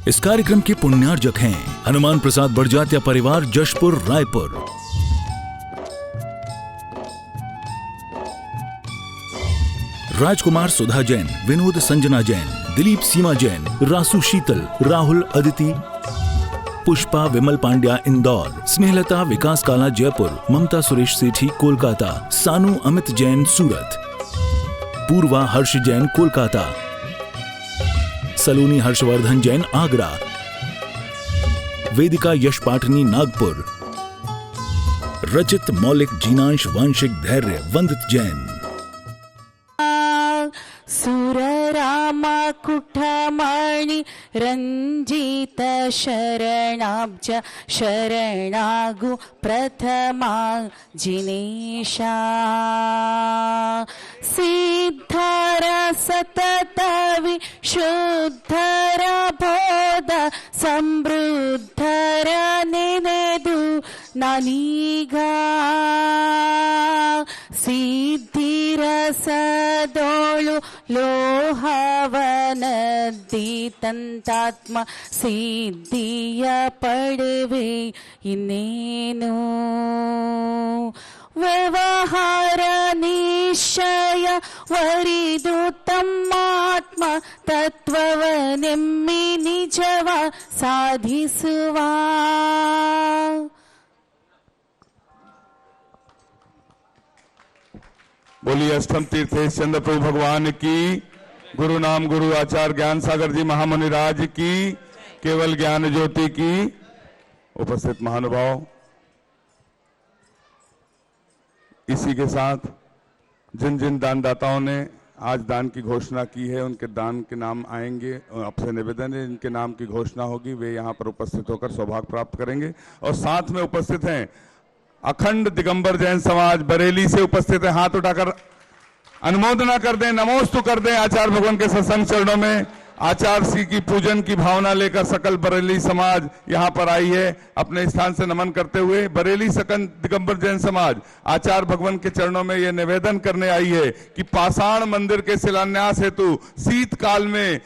इस कार्यक्रम के पुण्यार्जक हैं हनुमान प्रसाद बड़जात्या परिवार, जशपुर, रायपुर। राजकुमार सुधा जैन, विनोद संजना जैन, दिलीप सीमा जैन, रासु शीतल, राहुल अदिति, पुष्पा विमल पांड्या इंदौर, स्नेहलता विकास काला जयपुर, ममता सुरेश सेठी कोलकाता, सानू अमित जैन सूरत, पूर्वा हर्ष जैन कोलकाता, सलोनी हर्षवर्धन जैन आगरा, वेदिका यश पाठनी नागपुर, रचित मौलिक जीनांश वांशिक धैर्य वंदित जैन। सुररामा कुठमणि रंजित शरणाब्ज शरणागु प्रथमा जिनेशा सिद्धर सतत विशुद्धर बोध समृद्धर नेनेदु नानीगा सिद्धिरसदोळु ಲೋಹವನದ್ದಿ ತಂತಾತ್ಮ ಸಿದ್ಧಿಯ ಪಡೆವೆ ಇನ್ನೇನು ವ್ಯವಹಾರ ನಿಶ್ಚಯ ವರಿದು ತಮ್ಮಾತ್ಮ ತತ್ವವನೆಮ್ಮಿ ನಿಜವ ಸಾಧಿಸುವ बोलिए अष्टम तीर्थेश चंद्र प्रभु भगवान की, गुरु नाम गुरु आचार्य ज्ञान सागर जी महामुनि राज की, केवल ज्ञान ज्योति की। उपस्थित महानुभाव, इसी के साथ जिन जिन दानदाताओं ने आज दान की घोषणा की है उनके दान के नाम आएंगे। आपसे निवेदन है, इनके नाम की घोषणा होगी, वे यहाँ पर उपस्थित होकर सौभाग्य प्राप्त करेंगे। और साथ में उपस्थित हैं अखंड दिगंबर जैन समाज बरेली से उपस्थित है, हाथ उठाकर अनुमोदना कर दें, नमोस्तु कर दें आचार्य भगवान के सत्संग चरणों में। आचार्य श्री की पूजन की भावना लेकर सकल बरेली समाज यहां पर आई है। अपने स्थान से नमन करते हुए बरेली सकल दिगंबर जैन समाज आचार्य भगवान के चरणों में यह निवेदन करने आई है कि पाषाण मंदिर के शिलान्यास हेतु शीतकाल में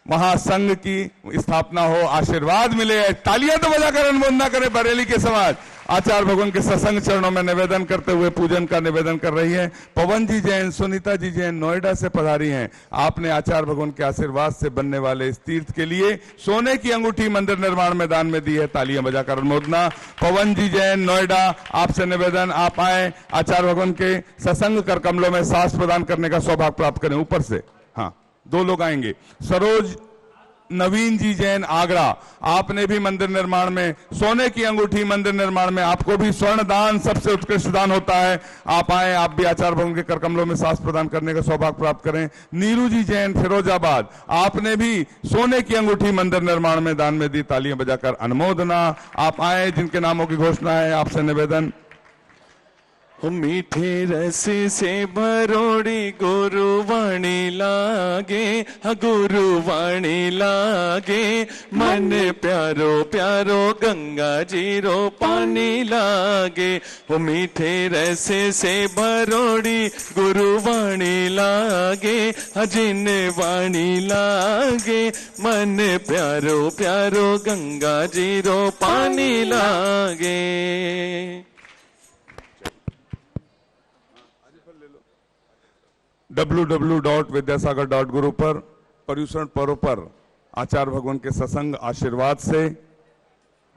महासंघ की स्थापना हो, आशीर्वाद मिले। तालियां तो बजाकर अनुमोदना करें बरेली के समाज। आचार्य भगवान के सत्संग चरणों में निवेदन करते हुए पूजन का निवेदन कर रही है। पवन जी जैन, सुनीता जी जैन नोएडा से पधारी हैं। आपने आचार्य भगवान के आशीर्वाद से बनने वाले इस तीर्थ के लिए सोने की अंगूठी मंदिर निर्माण में दान में दी है। तालियां बजाकर अनुमोदना। पवन जी जैन नोएडा, आपसे निवेदन, आप आए, आचार्य भगवान के सत्संग कर कमलों में सांस प्रदान करने का सौभाग्य प्राप्त करें। ऊपर से हाँ, दो लोग आएंगे। सरोज नवीन जी जैन आगरा, आपने भी मंदिर निर्माण में सोने की अंगूठी मंदिर निर्माण में, आपको भी स्वर्ण दान सबसे उत्कृष्ट दान होता है। आप आए, आप भी आचार्य भगवान के कर कमलों में सांस प्रदान करने का सौभाग्य प्राप्त करें। नीरू जी जैन फिरोजाबाद, आपने भी सोने की अंगूठी मंदिर निर्माण में दान में दी। तालियां बजाकर अनुमोदना। आप आए, जिनके नामों की घोषणा है, आपसे निवेदन। मीठे रस से भरोड़ी गुरुवाणी लागे, गुरुवाणी लागे, मन प्यारो प्यारो गंगा जीरो पानी लागे। वो मीठे रस से भरोड़ी गुरुवाणी लागे, जिन वाणी लागे, मन प्यारो प्यारो गंगा जीरो पानी लागे। www.vidyasagar.guru पर पर्यूषण पर्व पर आचार्य भगवान के सत्संग आशीर्वाद से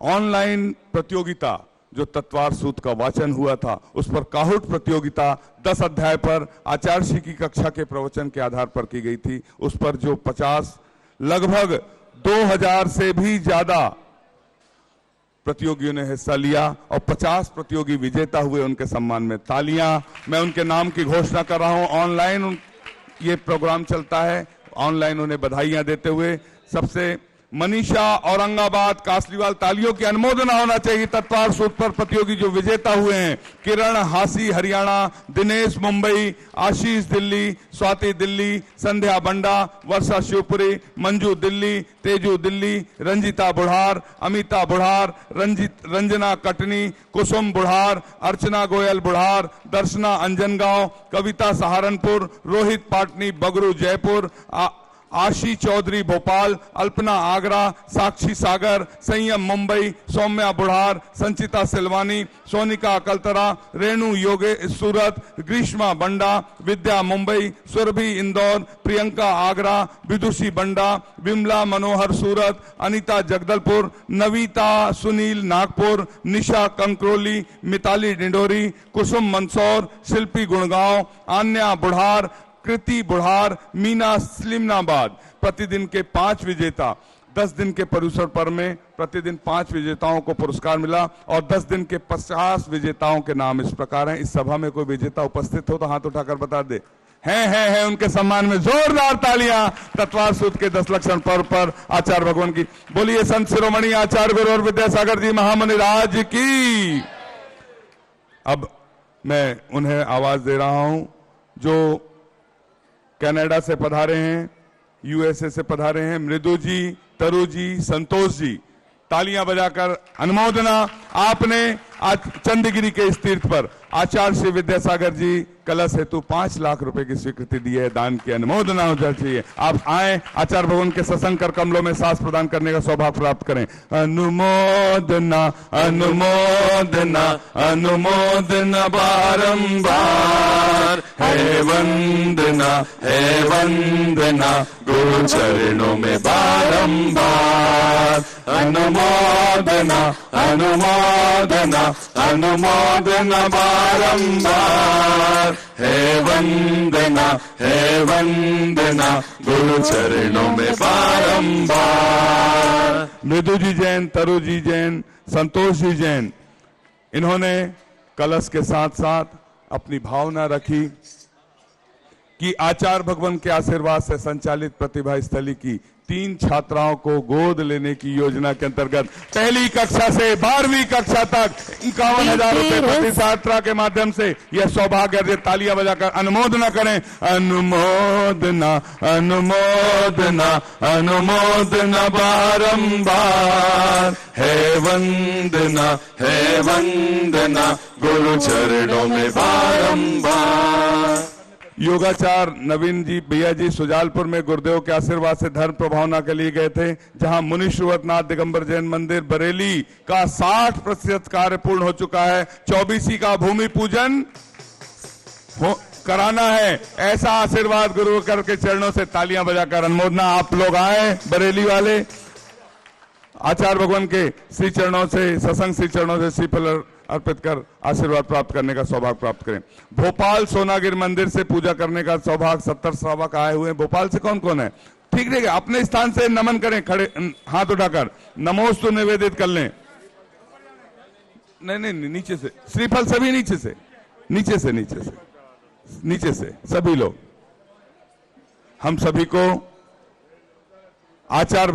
ऑनलाइन प्रतियोगिता जो तत्वार सूत का वाचन हुआ था, उस पर काहुट प्रतियोगिता 10 अध्याय पर आचार्य श्री की कक्षा के प्रवचन के आधार पर की गई थी। उस पर जो 50 लगभग 2000 से भी ज्यादा प्रतियोगियों ने हिस्सा लिया और 50 प्रतियोगी विजेता हुए। उनके सम्मान में तालियां। मैं उनके नाम की घोषणा कर रहा हूं। ऑनलाइन ये प्रोग्राम चलता है, ऑनलाइन उन्हें बधाइयां देते हुए सबसे मनीषा औरंगाबाद कासलीवाल, तालियों की अनुमोदना होना चाहिए। तत्वार सूत्र पर प्रतियोगी जो विजेता हुए हैं, किरण हासी हरियाणा, दिनेश मुंबई, आशीष दिल्ली, स्वाति दिल्ली, संध्या बंडा, वर्षा शिवपुरी, मंजू दिल्ली, तेजू दिल्ली, रंजिता बुढ़ार, अमिता बुढ़ार, रंजना कटनी, कुसुम बुढ़ार, अर्चना गोयल बुढ़ार, दर्शना अंजनगांव, कविता सहारनपुर, रोहित पाटनी बगरू जयपुर, आशी चौधरी भोपाल, अल्पना आगरा, साक्षी सागर, संयम मुंबई, सौम्या बुढ़ार, संचिता सिलवानी, सोनिका अकलतरा, रेणु योगे सूरत, ग्रीष्मा बंडा, विद्या मुंबई, सुरभि इंदौर, प्रियंका आगरा, विदुषी बंडा, विमला मनोहर सूरत, अनीता जगदलपुर, नवीता सुनील नागपुर, निशा कंकरोली, मिताली डिंडोरी, कुसुम मंदसौर, शिल्पी गुड़गांव, आन्या बुढ़ार, कृति बुढ़ार, मीना स्लिमनाबाद। प्रतिदिन के 5 विजेता, 10 दिन के परिसर पर्व में प्रतिदिन 5 विजेताओं को पुरस्कार मिला और 10 दिन के 50 विजेताओं के नाम इस प्रकार हैं। इस सभा में कोई विजेता उपस्थित हो तो हाथ उठाकर बता दे। हैं उनके सम्मान में जोरदार तालियां। तत्वार सूत के 10 लक्षण पर्व पर आचार्य भगवान की बोलिए। संत शिरोमणि आचार्य गुरु और विद्यासागर जी महामुनि राज की। अब मैं उन्हें आवाज दे रहा हूं जो कनाडा से पधारे हैं, यूएसए से पधारे हैं, मृदु जी, तरु जी, संतोष जी। तालियां बजाकर अनुमोदना। आपने आज चंदगिरी के इस तीर्थ पर आचार्य श्री विद्यासागर जी कलश हेतु 5 लाख रुपए की स्वीकृति दी है। दान की अनुमोदना हो जानी चाहिए। आप आए, आचार्य भगवान के सत्संग कर कमलों में सांस प्रदान करने का सौभाग्य प्राप्त करें। अनुमोदना अनुमोदना अनुमोदना बारंबार, है वंदना गुरु चरणों में बारंबार। अनुमोदना अनुमोदना अनुमोदना बारंबार, है वंदना गुरु चरणों में बारंबार। मृदु जी जैन, तरु जी जैन, संतोष जी जैन, इन्होंने कलश के साथ साथ अपनी भावना रखी कि आचार्य भगवान के आशीर्वाद से संचालित प्रतिभा स्थली की 3 छात्राओं को गोद लेने की योजना के अंतर्गत पहली कक्षा से 12वीं कक्षा तक 51,000 रुपए प्रति छात्रा के माध्यम से यह सौभाग्य अर्जित। तालियां बजाकर अनुमोदना करें। अनुमोदना अनुमोदना अनुमोदना बारंबार, है वंदना गुरु चरणों में बारंबार। योगाचार नवीन जी भैया जी सुजालपुर में गुरुदेव के आशीर्वाद से धर्म प्रभावना के लिए गए थे, जहां मुनि श्रीवतनाथ दिगंबर जैन मंदिर बरेली का 60% कार्य पूर्ण हो चुका है। 24 का भूमि पूजन कराना है। ऐसा आशीर्वाद गुरु के चरणों से तालियां बजाकर अनुमोदना। आप लोग आए, बरेली वाले आचार्य भगवान के श्री चरणों से, सत्संग श्री चरणों से श्रीफल अर्पित कर आशीर्वाद प्राप्त करने का सौभाग्य प्राप्त करें। भोपाल सोनागिर मंदिर से पूजा करने का सौभाग्य 70 श्रावक आए हुए हैं। भोपाल से कौन कौन है? ठीक है, अपने स्थान से नमन करें, खड़े हाथ उठाकर नमोस्तु निवेदित कर लें। नहीं, नीचे से श्रीफल सभी नीचे से सभी लोग। हम सभी को आचार्य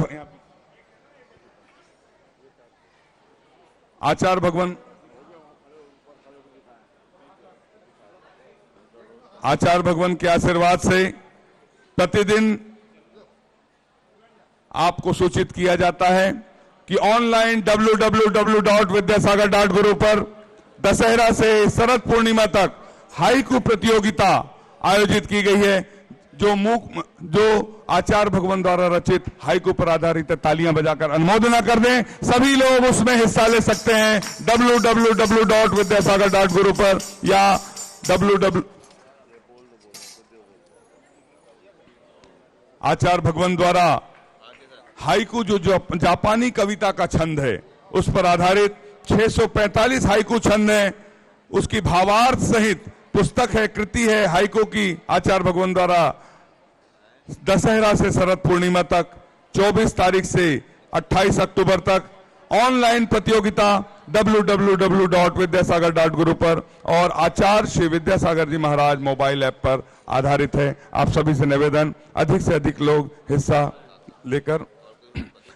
भगवान के आशीर्वाद से प्रतिदिन आपको सूचित किया जाता है कि ऑनलाइन www.vidyasagar.guru पर दशहरा से शरद पूर्णिमा तक हाइकू प्रतियोगिता आयोजित की गई है। जो आचार्य भगवान द्वारा रचित हाइकू पर आधारित है। तालियां बजाकर अनुमोदना कर दें। सभी लोग उसमें हिस्सा ले सकते हैं www.vidyasagar.guru पर या आचार्य भगवान द्वारा हाइकू जो जापानी कविता का छंद है उस पर आधारित 645 हाइकू छंद है। उसकी भावार्थ सहित पुस्तक है, कृति है हाइकू की। आचार्य भगवान द्वारा दशहरा से शरद पूर्णिमा तक 24 तारीख से 28 अक्टूबर तक ऑनलाइन प्रतियोगिता www.vidyasagar.guru पर और आचार्य श्री विद्यासागर जी महाराज मोबाइल ऐप पर आधारित है। आप सभी से निवेदन, अधिक से अधिक लोग हिस्सा लेकर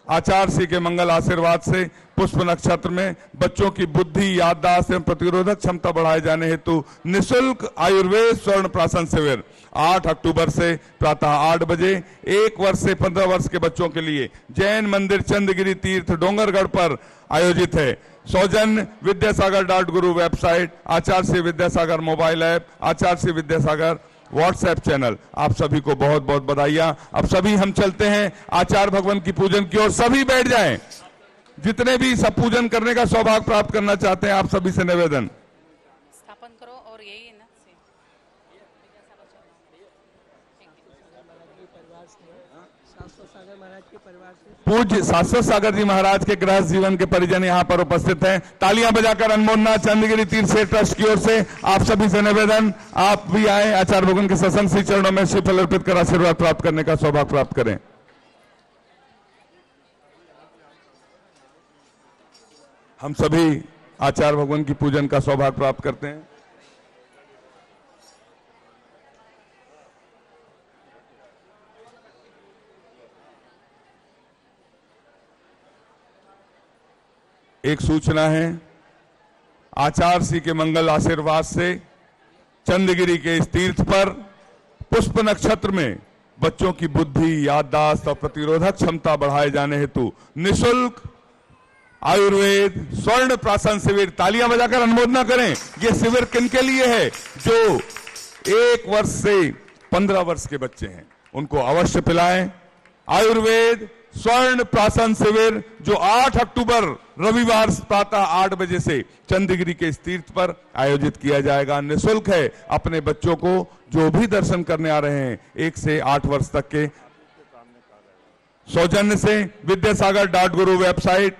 आचार्य श्री के मंगल आशीर्वाद से पुष्प नक्षत्र में बच्चों की बुद्धि, याददाश्त एवं प्रतिरोधक क्षमता बढ़ाए जाने हेतु निःशुल्क आयुर्वेद स्वर्ण प्राशन शिविर 8 अक्टूबर से प्रातः 8 बजे 1 वर्ष से 15 वर्ष के बच्चों के लिए जैन मंदिर चंदगिरी तीर्थ डोंगरगढ़ पर आयोजित है। सौजन्य विद्यासागर.guru वेबसाइट, आचार्य श्री विद्यासागर मोबाइल ऐप, आचार्य श्री विद्यासागर व्हाट्सएप चैनल, आप सभी को बहुत बहुत बधाइयां। अब सभी हम चलते हैं आचार्य भगवान की पूजन की ओर। सभी बैठ जाएं, जितने भी सब पूजन करने का सौभाग्य प्राप्त करना चाहते हैं, आप सभी से निवेदन। स्थापन करो और यही है ना पूज्य शाश्वत सागर जी महाराज के गृहस्थ जीवन के परिजन यहाँ पर उपस्थित हैं। तालियां बजाकर अनुमोदना चंद्रगिरी तीर्थ क्षेत्र ट्रस्ट की ओर से आप सभी से निवेदन, आप भी आए आचार्य भगवान के सत्संग श्री चरणों में श्रीफल अर्पित कर आशीर्वाद प्राप्त करने का सौभाग्य प्राप्त करें। हम सभी आचार्य भगवान की पूजन का सौभाग्य प्राप्त करते हैं। एक सूचना है, आचार्य श्री के मंगल आशीर्वाद से चंद्रगिरी के इस तीर्थ पर पुष्प नक्षत्र में बच्चों की बुद्धि, याददाश्त और प्रतिरोधक क्षमता बढ़ाए जाने हेतु निःशुल्क आयुर्वेद स्वर्ण प्राशन शिविर, तालियां बजाकर अनुमोदना करें। यह शिविर किनके लिए है? जो 1 वर्ष से 15 वर्ष के बच्चे हैं, उनको अवश्य पिलाएं। आयुर्वेद स्वर्ण प्राशन शिविर जो 8 अक्टूबर रविवार प्रातः 8 बजे से चंद्रगिरी के इस तीर्थ पर आयोजित किया जाएगा। निःशुल्क है। अपने बच्चों को जो भी दर्शन करने आ रहे हैं 1 से 8 वर्ष तक के, सौजन्य से विद्यासागर.गुरु वेबसाइट,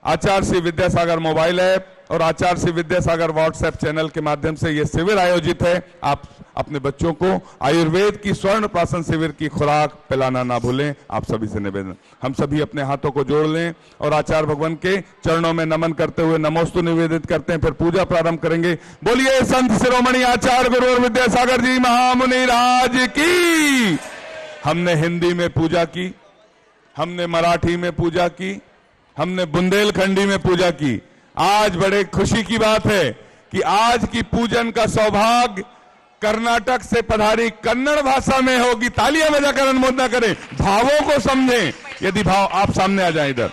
आचार्य श्री विद्यासागर मोबाइल ऐप और आचार्य श्री विद्यासागर व्हाट्सएप चैनल के माध्यम से यह शिविर आयोजित है। आप अपने बच्चों को आयुर्वेद की स्वर्ण प्राशन शिविर की खुराक पिलाना ना भूलें। आप सभी से निवेदन, हम सभी अपने हाथों को जोड़ लें और आचार्य भगवान के चरणों में नमन करते हुए नमोस्तु निवेदित करते हैं, फिर पूजा प्रारंभ करेंगे। बोलिए संत शिरोमणि आचार्य गुरु और विद्यासागर जी महामुनि राज की। हमने हिंदी में पूजा की, हमने मराठी में पूजा की, हमने बुंदेलखंडी में पूजा की। आज बड़े खुशी की बात है कि आज की पूजन का सौभाग्य कर्नाटक से पधारी कन्नड़ भाषा में होगी। तालियां बजाकर अनुमोदना करें, भावों को समझें। यदि भाव आप सामने आ जाएं इधर,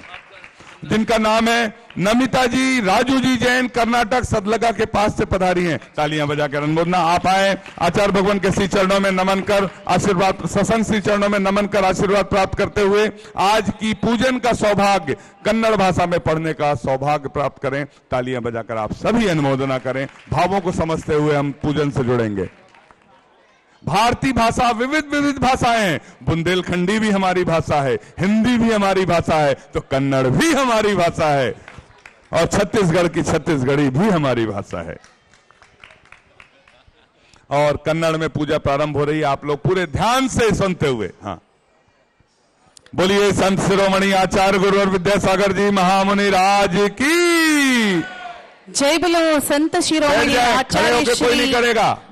जिनका नाम है नमिता जी राजू जी जैन, कर्नाटक सदलगा के पास से पधारी हैं। तालियां बजाकर अनुमोदना। आप आए आचार्य भगवान के श्री चरणों में नमन कर आशीर्वाद, सत्संग श्री चरणों में नमन कर आशीर्वाद प्राप्त करते हुए आज की पूजन का सौभाग्य कन्नड़ भाषा में पढ़ने का सौभाग्य प्राप्त करें। तालियां बजाकर आप सभी अनुमोदना करें। भावों को समझते हुए हम पूजन से जुड़ेंगे। भारतीय भाषा विविध भाषाएं हैं। बुंदेलखंडी भी हमारी भाषा है, हिंदी भी हमारी भाषा है, तो कन्नड़ भी हमारी भाषा है और छत्तीसगढ़ की छत्तीसगढ़ी भी हमारी भाषा है। और कन्नड़ में पूजा प्रारंभ हो रही है, आप लोग पूरे ध्यान से सुनते हुए। हाँ, बोलिए संत शिरोमणि आचार्य गुरु और विद्यासागर जी महामुनि राज की जय। बोलो संत शिरोमणि आचार्य श्री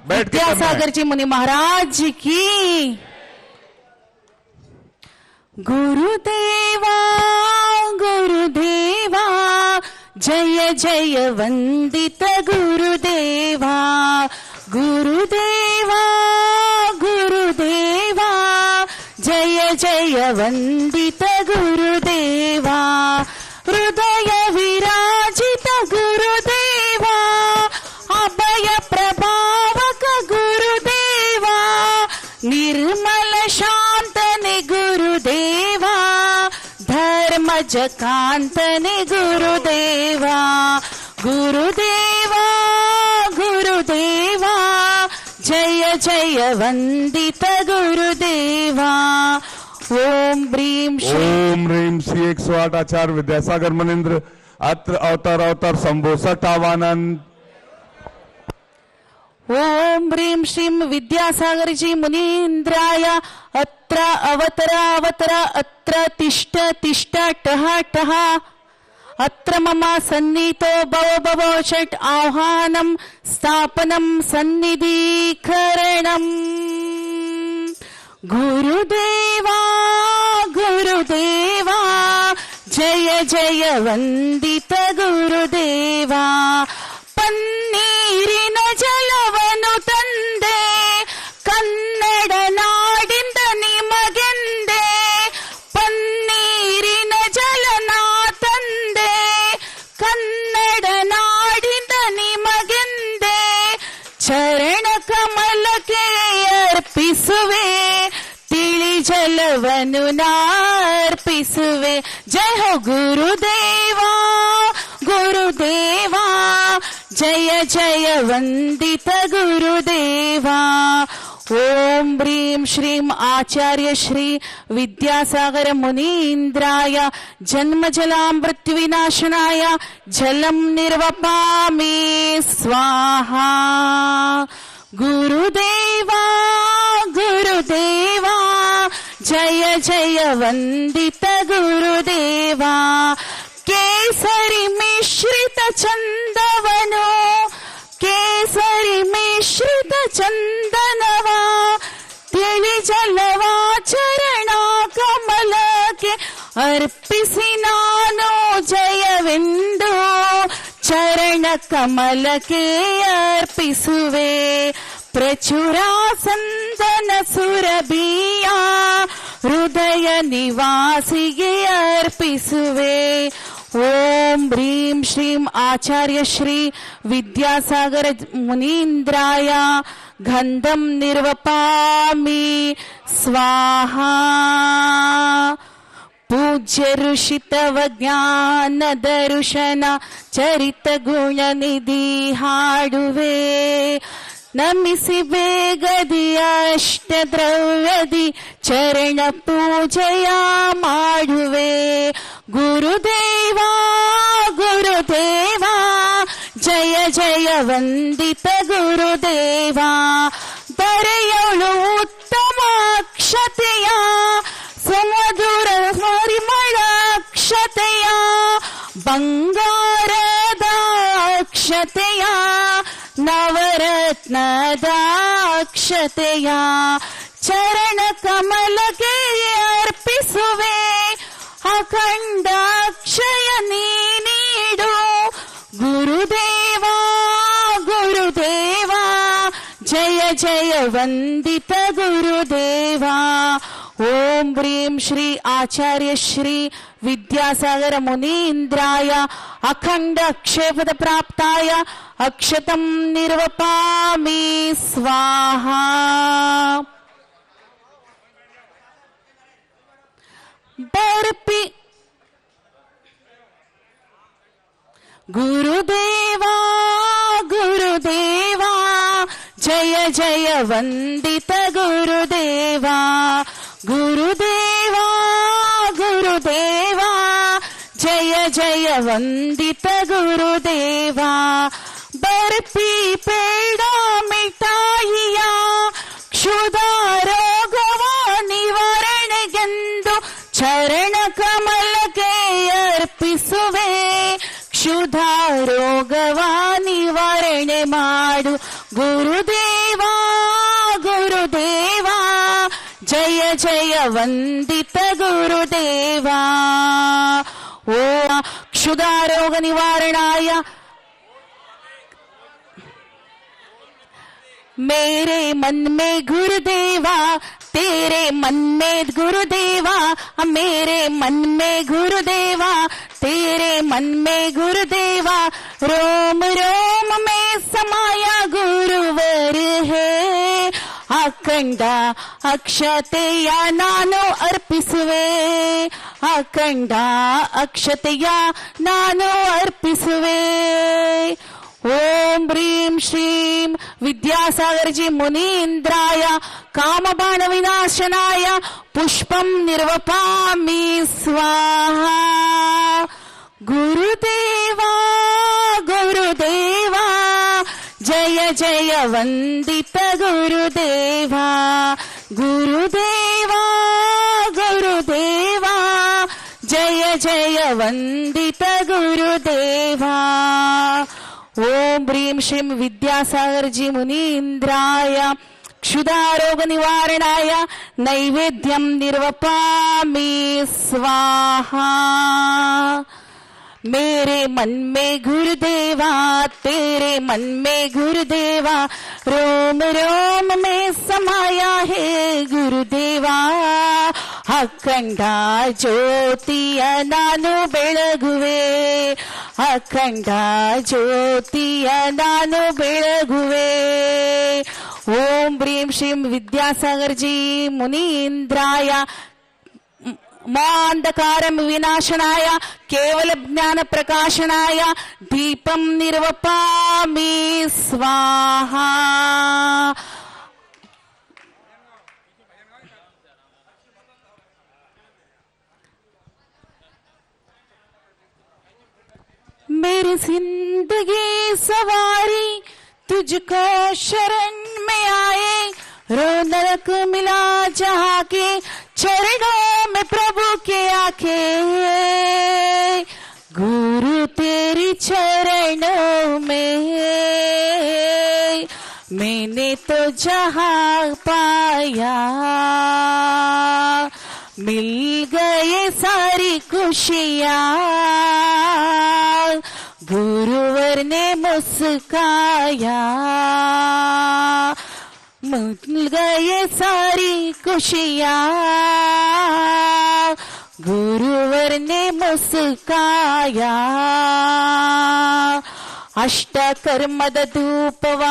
विद्यासागर जी मुनि महाराज की। गुरुदेवा गुरुदेवा जय जय वंदित गुरुदेवा। गुरुदेवा गुरुदेवा जय जय वंदित गुरुदेवा। हृदय विराजित गुरुदेवा, अभय प्रभावक गुरुदेवा, निर्मल शांतने गुरुदेवा, धर्मज कांतने गुरुदेवा। गुरुदेवा गुरुदेवा जय जय वंदित गुरुदेवा। ओम ह्रीं श्री 108 आचार्य विद्यासागर मुनिंद्र अत्र अवतर शंभो सटावानंद। ओम ह्रीं श्रीं विद्यासागर जी मुनीन्द्राय अत्र अवतर अत्र तिष्ठ टह टह अत्र मम सन्निहितो भव षट् आह्वानं स्थापनं सन्निधीकरणम्। गुरुदेवा गुरुदेवा जय जय वंदित गुरुदेवा। ಪನ್ನೀರಿನ ಜಲವನ್ನು ತಂದೆ ಕನ್ನಡ ನಾಡಿಂದ ನಿಮಗೆಂದೆ. ಪನ್ನೀರಿನ ಜಲನ ತಂದೆ ಕನ್ನಡ ನಾಡಿಂದ ನಿಮಗೆಂದೆ. ಚರಣ ಕಮಲಕ್ಕೆ ಅರ್ಪಿಸುವೆ, ತಿಳಿ ಜಲವನ್ನು ನಾರ್ಪಿಸುವೆ. ಜಯ ಹೋ ಗುರುದೇವ ಗುರುದೇವ, ಜಯ ಜಯ ವಂದಿತ ಗುರುದೇವ. ಓಂ ಹ್ರೀಂ ಶ್ರೀಂ ಆಚಾರ್ಯ ಶ್ರೀ ವಿದ್ಯಾಸಾಗರ ಮುನೀಂದ್ರಾಯ ಜನ್ಮ ಜಲಾಮೃತ್ಯು ವಿನಾಶನಾಯ ಜಲಂ ನಿರ್ವಪಾಮಿ ಸ್ವಾಹಾ. ಗುರುದೇವ ಗುರುದೇವ, ಜಯ ಜಯ ವಂದಿತ ಗುರುದೇವ. ಕೇಸರಿ ಮಿಶ್ರಿತ ಚಂದವನು, ಕೇಸರಿ ಮಿಶ್ರಿತ ಚಂದನವ, ತಿಳಿ ಜಲವ ಚರಣ ಕಮಲಕ್ಕೆ ಅರ್ಪಿಸಿ ನಾನು ಜಯವೆಂದು ಚರಣ ಕಮಲಕ್ಕೆ ಅರ್ಪಿಸುವೆ. ಪ್ರಚುರ ಸಂದನ ಸುರಭಿಯ ಹೃದಯ ನಿವಾಸಿಗೆ ಅರ್ಪಿಸುವೆ. ಓಂ ಹ್ರೀಂ ಶ್ರೀಂ ಆಚಾರ್ಯ ಶ್ರೀ ವಿದ್ಯಾಸಾಗರ ಮುನೀಂದ್ರಾಯ ಗಂಧಂ ನಿರ್ವಪಾಮಿ ಸ್ವಾಹಾ. ಪೂಜ್ಯ ಋಷಿತವ ಜ್ಞಾನ ದರ್ಶನ ಚರಿತ ಗುಣ ನಿಧಿ ಹಾಡುವೆ. ನಮಿಸಿ ಬೇಗದಿ ಅಷ್ಟ ದ್ರವ್ಯದಿ ಚರಣ ಪೂಜೆಯ ಮಾಡುವೆ. ಗುರುದೇವ ಗುರುದೇವ, ಜಯ ಜಯ ವಂದಿತ ಗುರುದೇವ. ದರೆಯಳು ಉತ್ತಮ ಅಕ್ಷತೆಯ ಸುಮಧುರ ಪರಿಮಳ ಅಕ್ಷತೆಯ, ಬಂಗಾರದ ಅಕ್ಷತೆಯ ನವರತ್ನದ ಅಕ್ಷತೆಯ ಚರಣ ಕಮಲಕ್ಕೆ ಅರ್ಪಿಸುವೆ. ಅಖಂಡ ಅಕ್ಷಯ ನೀ ನೀಡು ಗುರುದೇವ ಗುರುದೇವ, ಜಯ ಜಯ ವಂದಿತ ಗುರುದೇವ. ಓಂ ಹ್ರೀಂ ಶ್ರೀ ಆಚಾರ್ಯ ಶ್ರೀ ವಿದ್ಯಾಸಾಗರ ಮುನೀಂದ್ರಾಯ ಅಖಂಡ ಅಕ್ಷೇಪದ ಪ್ರಾಪ್ತಾಯ ಅಕ್ಷತಂ ನಿರ್ವಪಾಮಿ ಸ್ವಾಹಾ. ಬರ್ಪಿ ಗುರುದೇವ ಗುರುದೇವ, ಜಯ ಜಯ ವಂದಿತ ಗುರುದೇವ. ಗುರುದೇವ ಗುರುದೇವ, ಜಯ ಜಯ ವಂದಿತ ಗುರುದೇವ. ಬರ್ಪಿ ಪೇಡ ಮಿಠಾಯಿಯ ಕ್ಷುಧ ರೋಗವ ನಿವಾರಣೆಗೆಂದು ಚರಣ ಕಮಲಕ್ಕೆ ಅರ್ಪಿಸುವೆ. ಕ್ಷುಧ ರೋಗವ ನಿವಾರಣೆ ಮಾಡು ಗುರುದೇವ ಗುರುದೇವ, ಜಯ ಜಯ ವಂದಿತ ಗುರುದೇವ. ಓ ಕ್ಷುಧ ರೋಗ ನಿವಾರಣಾಯ मेरे मन में गुरुदेवा, तेरे मन में गुरुदेवा, मेरे मन में गुरुदेवा, तेरे मन में गुरुदेवा. रोम रोम में समाया गुरुवर है. ಅಖಂಡ ಅಕ್ಷತೆಯ ನಾನು ಅರ್ಪಿಸುವೆ. ಅಖಂಡ ಅಕ್ಷತೆಯ ನಾನು ಅರ್ಪಿಸುವೆ. ಓಂ ಹ್ರೀಂ ಶ್ರೀಂ ವಿದ್ಯಾಸಾಗರಜಿ ಮುನೀಂದ್ರಾಯ ಕಾಮಬಾಣ ವಿನಾಶನಾಯ ಪುಷ್ಪಂ ನಿರ್ವಪಾಮಿ ಸ್ವಾಹಾ. ಗುರುದೇವ ಗುರುದೇವ, ಜಯ ಜಯ ವಂದಿತ ಗುರುದೇವ. ಗುರುದೇವ ಗುರುದೇವ, ಜಯ ಜಯ ವಂದಿತ ಗುರುದೇವ. ಓಂ ಹ್ರೀಂ ಶ್ರೀಂ ವಿದ್ಯಾಸಾಗರಜಿ ಮುನೀಂದ್ರಾಯ ಕ್ಷುಧಾರೋಗ ನಿವಾರಣಾಯ ನೈವೇದ್ಯಂ ನಿರ್ವಪಾಮಿ ಸ್ವಾಹಾ. मेरे मन में गुरुदेवा, तेरे मन में गुरुदेवा, रोम रोम में समाया है गुरुदेवा. ಅಖಂಡ ಜ್ಯೋತಿಯ ನಾನು ಬೆಳಗುವೆ. ಅಖಂಡ ಜ್ಯೋತಿಯ ನಾನು ಬೆಳಗುವೆ. ಓಂ ಹ್ರೀಂ श्रीं विद्यासागर जी मुनीन्द्राय मांधकारं विनाशनाय केवल ज्ञान प्रकाशनाय दीपं निर्वपामि स्वाहा। मेरी जिंदगी सवारी तुझको शरण में आए, रौनक मिला जहाँ के चरणों में प्रभु के आके। गुरु तेरी चरणों में मैंने तो जहाँ पाया, मिल गए सारी खुशियाँ। गुरुवर ने मुस्काया, मिल गए सारी खुशियाँ। गुरुवर ने मुस्काया। ಅಷ್ಟಕರ್ಮದ ಧೂಪವ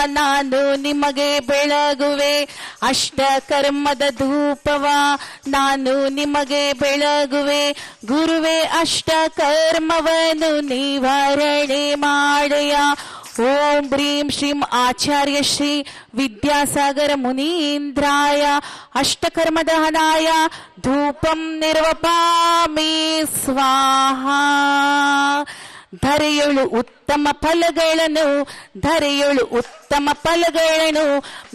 ನಾನು ನಿಮಗೆ ಬೆಳಗುವೆ, ಅಷ್ಟಕರ್ಮದ ಧೂಪವ ನಾನು ನಿಮಗೆ ಬೆಳಗುವೆ. ಗುರುವೇ ಅಷ್ಟಕರ್ಮವನ್ನು ನಿವಾರಣೆ ಮಾಡಯ. ಓಂ ಬ್ರೀಂ ಶ್ರೀಂ ಆಚಾರ್ಯ ಶ್ರೀ ವಿದ್ಯಾಸಾಗರ ಮುನೀಂದ್ರಾಯ ಅಷ್ಟಕರ್ಮದಹನಾಯ ಧೂಪಂ ನಿರ್ವಪಾಮಿ ಸ್ವಾಹಾ. ಧರೆಯೊಳು ಉತ್ತಮ ಫಲಗಳನ್ನು, ಧರೆಯೊಳು ಉತ್ತಮ ಫಲಗಳನ್ನು,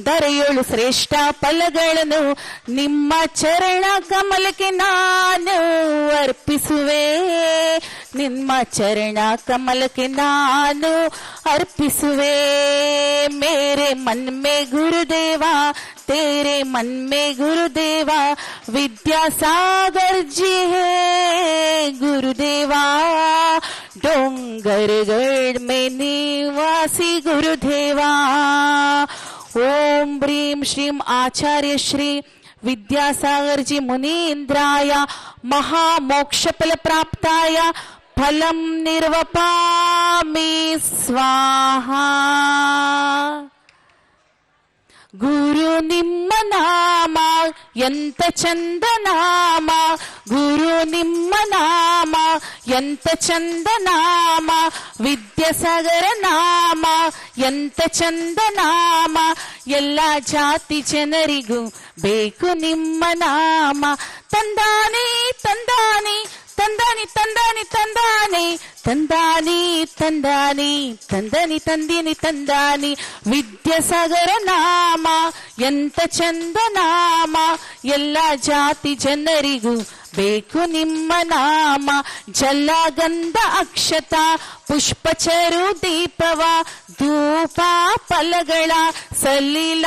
ಧರೆಯೊಳು ಶ್ರೇಷ್ಠ ಫಲಗಳನ್ನು ನಿಮ್ಮ ಚರಣ ಕಮಲಕ್ಕೆ ನಾನು ಅರ್ಪಿಸುವೆ. ನಿಮ್ಮ ಚರಣ ಕಮಲಕ್ಕೆ ನಾನು अर्पिसुवे. मेरे मन में गुरुदेवा, तेरे मन में गुरुदेवा, विद्यासागर जी है गुरुदेवा. डोंगरगढ़ में निवासी गुरुदेवा. ओम ब्रीम श्रीम आचार्य श्री विद्यासागर जी मुनीन्द्राय महामोक्ष फल प्राप्ताय फलम निर्वपामि स्वाहा. ಗುರು ನಿಮ್ಮ ನಾಮ ಎಂತ ಚಂದ ನಾಮ, ಗುರು ನಿಮ್ಮ ನಾಮ ಎಂತ ಚಂದ ನಾಮ, ವಿದ್ಯಾಸಾಗರ ನಾಮ ಎಂತ ಚಂದ ನಾಮ. ಎಲ್ಲ ಜಾತಿ ಜನರಿಗೂ ಬೇಕು ನಿಮ್ಮ ನಾಮ. ತಂದಾನೆ ತಂದಾನೆ ತಂದಾನಿ ತಂದಾನಿ ತಂದಾನಿ ತಂದಾನಿ ತಂದಾನಿ ತಂದನಿ ತಂದಿನಿ ತಂದಾನಿ. ವಿದ್ಯಾಸಾಗರ ನಾಮ ಎಂತ ಚಂದ ನಾಮ, ಎಲ್ಲ ಜಾತಿ ಜನರಿಗೂ ಬೇಕು ನಿಮ್ಮ ನಾಮ. ಜಲಗಂಧ ಅಕ್ಷತ ಪುಷ್ಪಚರು ದೀಪವ, ಧೂಪ ಫಲಗಳ ಸಲೀಲ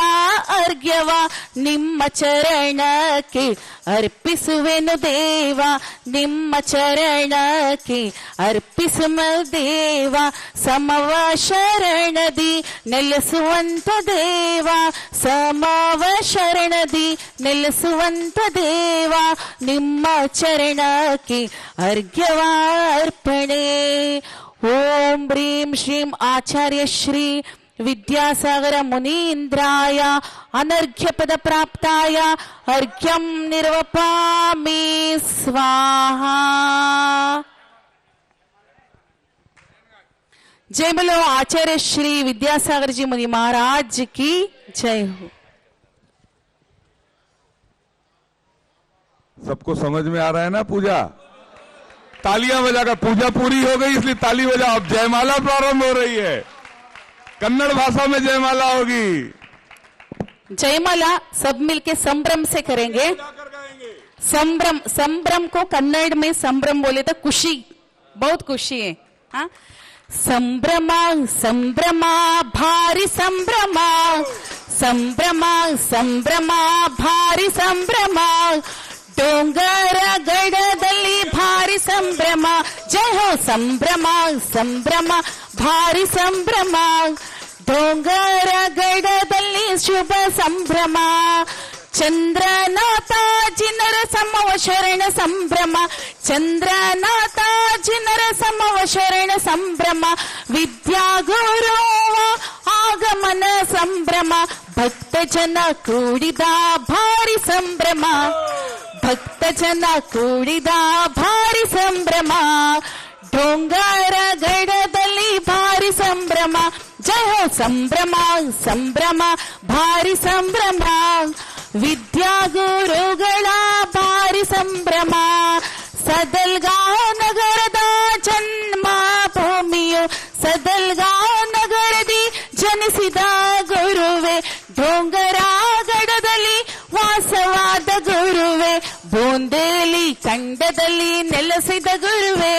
ಅರ್ಘ್ಯವ ನಿಮ್ಮ ಚರಣಕ್ಕೆ ಅರ್ಪಿಸುವೆನು ದೇವ. ನಿಮ್ಮ ಚರಣಕ್ಕೆ ಅರ್ಪಿಸುವ ದೇವ. ಸಮವ ಶರಣದಿ ನೆಲೆಸುವಂತ ದೇವ, ಸಮವ ಶರಣದಿ ನೆಲೆಸುವಂತ ದೇವ. ನಿಮ್ಮ ಚರಣಕ್ಕೆ ಅರ್ಘ್ಯವ ಅರ್ಪಣೆ. ಓಂ ಬ್ರೀಂ ಶ್ರೀಂ ಆಚಾರ್ಯ ಶ್ರೀ ವಿದ್ಯಾಸಾಗರ ಮುನೀಂದ್ರಾಯ ಅನರ್ಘ್ಯ ಪದ ಪ್ರಾಪ್ತಾಯ ಅರ್ಘ್ಯಂ ನಿರ್ವಪಾಮಿ ಸ್ವಾಹಾ. जय बोलो आचार्य श्री विद्यासागर जी मुनि महाराज की जय हो. सबको समझ में आ रहा है ना पूजा? तालियां बजाकर पूजा पूरी हो गई, इसलिए ताली बजा. अब जयमाला प्रारंभ हो रही है. कन्नड़ भाषा में जयमाला होगी. जयमाला सब मिलके संभ्रम से करेंगे. संभ्रम, संभ्रम को कन्नड़ में संभ्रम बोले तो खुशी, बहुत खुशी है. हाँ, ಸಂಭ್ರಮ ಸಂಭ್ರಮ ಭಾರಿ ಸಂಭ್ರಮ, ಸಂಭ್ರಮ ಸಂಭ್ರಮ ಭಾರಿ ಸಂಭ್ರಮ. ಡೋಂಗರ ಗಡದಲ್ಲಿ ಭಾರಿ ಸಂಭ್ರಮ. ಜಯ ಹೋ ಸಂಭ್ರಮ ಸಂಭ್ರಮ ಭಾರಿ ಸಂಭ್ರಮ. ಡೋಂಗರ ಗಡದಲ್ಲಿ ಶುಭ ಸಂಭ್ರಮ. ಚಂದ್ರನಾಥ ಜಿನರ ಸಮವ ಶರಣ ಸಂಭ್ರಮ. ಚಂದ್ರನಾಥ ಜಿನರ ಸಮವ ಶರಣ ಸಂಭ್ರಮ. ವಿದ್ಯಾಗುರು ಆಗಮನ ಸಂಭ್ರಮ. ಭಕ್ತ ಜನ ಕೂಡಿದ ಭಾರಿ ಸಂಭ್ರಮ, ಭಕ್ತ ಜನ ಕೂಡಿದ ಭಾರಿ ಸಂಭ್ರಮ, ಡೋಂಗರಗಡದಲ್ಲಿ ಭಾರಿ ಸಂಭ್ರಮ, ಜಯ ಹೋ ಸಂಭ್ರಮ ಸಂಭ್ರಮ ಭಾರಿ ಸಂಭ್ರಮ, ವಿದ್ಯಾಗುರುಗಳ ಭಾರಿ ಸಂಭ್ರಮ, ಸದಲ್ಗಾಂವ್ ನಗರದ ಜನ್ಮ ಭೂಮಿಯು, ಸದಲ್ಗಾಂವ್ ನಗರದಿ ಜನಿಸಿದ ಗುರುವೆ, ಡೋಂಗರಗಡದಲ್ಲಿ ವಾಸವಾದ ಗುರುವೆ, ಬೂಂದೇಲಿ ಖಂಡದಲ್ಲಿ ನೆಲೆಸಿದ ಗುರುವೆ,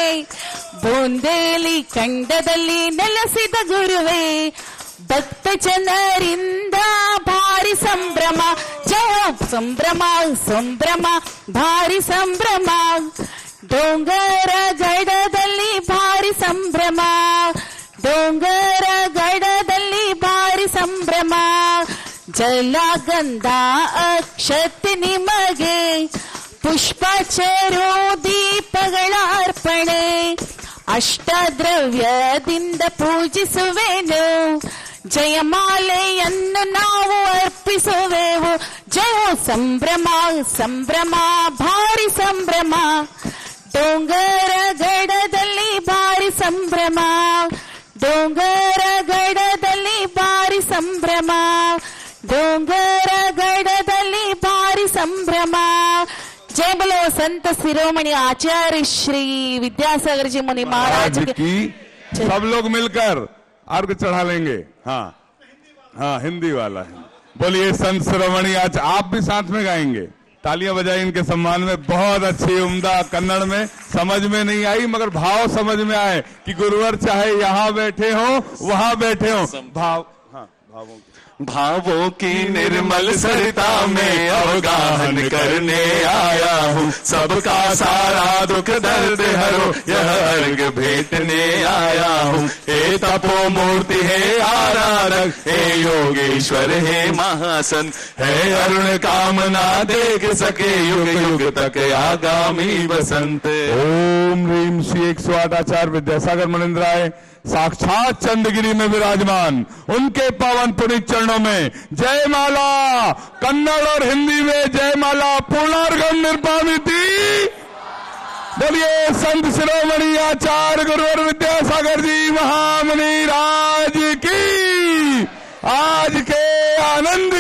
ಬೂಂದೇಲಿ ಖಂಡದಲ್ಲಿ ನೆಲೆಸಿದ ಗುರುವೆ, ಭಕ್ತ ಜನರಿಂದ ಭಾರಿ ಸಂಭ್ರಮ, ಜಯ ಸಂಭ್ರಮ ಸಂಭ್ರಮ ಭಾರಿ ಸಂಭ್ರಮ, ಡೋಂಗರಗಡದಲ್ಲಿ ಭಾರಿ ಸಂಭ್ರಮ, ಡೋಂಗರಗಡದಲ್ಲಿ ಭಾರಿ ಸಂಭ್ರಮ, ಜಲಗಂಧ ಅಕ್ಷತೆ ನಿಮಗೆ, ಪುಷ್ಪಚರೋ ದೀಪಗಳ ಅರ್ಪಣೆ, ಅಷ್ಟದ್ರವ್ಯದಿಂದ ಪೂಜಿಸುವೆನು, ಜಯಮಾಲೆಯನ್ನು ನಾವು ಅರ್ಪಿಸುವೆವು, ಜಯ ಸಂಭ್ರಮ ಸಂಭ್ರಮ ಭಾರಿ ಸಂಭ್ರಮ, ಡೋಂಗರಗಡದಲ್ಲಿ ಭಾರಿ ಸಂಭ್ರಮ, ಡೋಂಗರಗಡದಲ್ಲಿ ಭಾರಿ ಸಂಭ್ರಮ, ಡೋಂಗರಗಡದಲ್ಲಿ ಭಾರಿ ಸಂಭ್ರಮ. जय बोलो संत शिरोमणि आचार्य श्री विद्यासागर जी मुनि महाराज की सब लोग मिलकर अर्घ चढ़ा लेंगे। हाँ हाँ, हिंदी वाला है। बोलिए संत शिरोमणि आचार्य, आप भी साथ में गाएंगे, तालियां बजाई इनके सम्मान में। बहुत अच्छी उम्दा कन्नड़ में, समझ में नहीं आई मगर भाव समझ में आए कि गुरुवर चाहे यहाँ बैठे हो वहां बैठे हो, भाव, हाँ भावों की निर्मल सरिता में अवगाहन करने आया हूँ, सबका सारा दुख दर्द हरो यह अर्घ भेटने आया हूँ। हे तपो मूर्ति है आराधक, हे योगेश्वर है महासन, है अरुण कामना देख सके युग युग तक आगामी बसंत। ओम ह्रीम श्री 108 आचार्य विद्यासागर मनिंद्राय साक्षात चंद्रगिरी में विराजमान, उनके पावन पुनीत चरणों में जय माला। कन्नड़ और हिंदी में जय माला पूर्णार्घम निर्पामिति। बोलिए संत शिरोमणि आचार्य गुरुवर विद्यासागर जी महामुनि राज की। आज के आनंद